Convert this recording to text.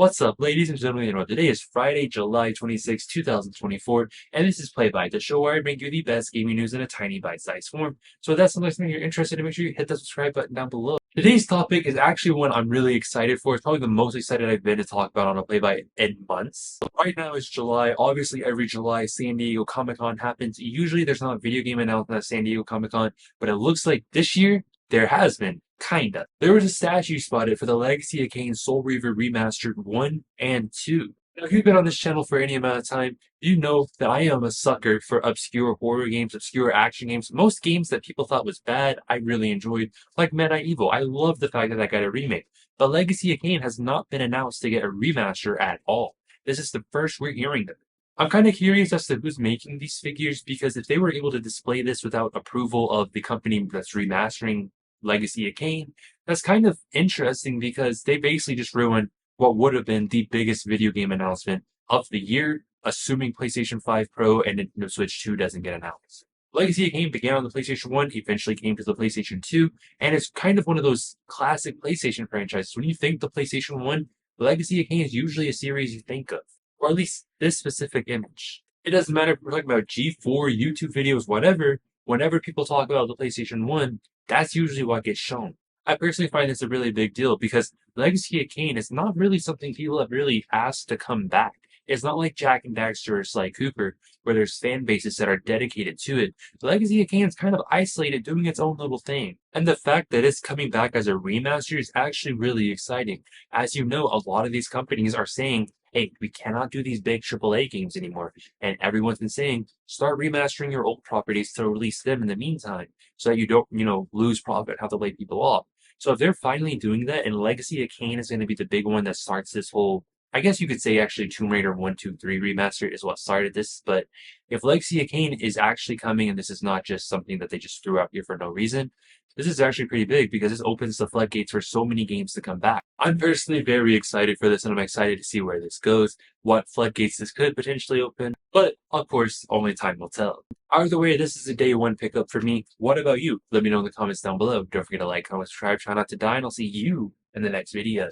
What's up, ladies and gentlemen? Today is Friday, July 26, 2024, and this is Play By, the show where I bring you the best gaming news in a tiny bite-sized form. So if that's something you're interested in, make sure you hit the subscribe button down below. Today's topic is actually one I'm really excited for. It's probably the most excited I've been to talk about on a Play By in months. Right now it's July. Obviously, every July, San Diego Comic-Con happens. Usually there's not a video game announcement at San Diego Comic-Con, but it looks like this year there has been. Kinda. There was a statue spotted for the Legacy of Kain Soul Reaver Remastered 1 and 2. Now, if you've been on this channel for any amount of time, you know that I am a sucker for obscure horror games, obscure action games. Most games that people thought was bad, I really enjoyed, like Medieval. I love the fact that that got a remake. But Legacy of Kain has not been announced to get a remaster at all. This is the first we're hearing of it. I'm kind of curious as to who's making these figures, because if they were able to display this without approval of the company that's remastering Legacy of Kain, that's kind of interesting because they basically just ruined what would have been the biggest video game announcement of the year, assuming PlayStation 5 Pro and Nintendo Switch 2 doesn't get announced. Legacy of Kain began on the PlayStation 1, eventually came to the PlayStation 2, and it's kind of one of those classic PlayStation franchises. When you think the PlayStation 1, Legacy of Kain is usually a series you think of, or at least this specific image. It doesn't matter if we're talking about G4, YouTube videos, whatever, whenever people talk about the PlayStation 1, that's usually what gets shown. I personally find this a really big deal because Legacy of Kain is not really something people have really asked to come back. It's not like Jack and Daxter or Sly Cooper, where there's fan bases that are dedicated to it. Legacy of Kain is kind of isolated, doing its own little thing. And the fact that it's coming back as a remaster is actually really exciting. As you know, a lot of these companies are saying, hey, we cannot do these big AAA games anymore. And everyone's been saying, start remastering your old properties to release them in the meantime, so that you don't, lose profit, have to lay people off. So if they're finally doing that, and Legacy of Kain is going to be the big one that starts this whole, I guess you could say actually Tomb Raider 1, 2, 3 remaster is what started this, but if Legacy of Kain is actually coming and this is not just something that they just threw out here for no reason, this is actually pretty big because this opens the floodgates for so many games to come back. I'm personally very excited for this, and I'm excited to see where this goes, what floodgates this could potentially open, but of course, only time will tell. Either way, this is a day one pickup for me. What about you? Let me know in the comments down below. Don't forget to like, comment, subscribe, try not to die, and I'll see you in the next video.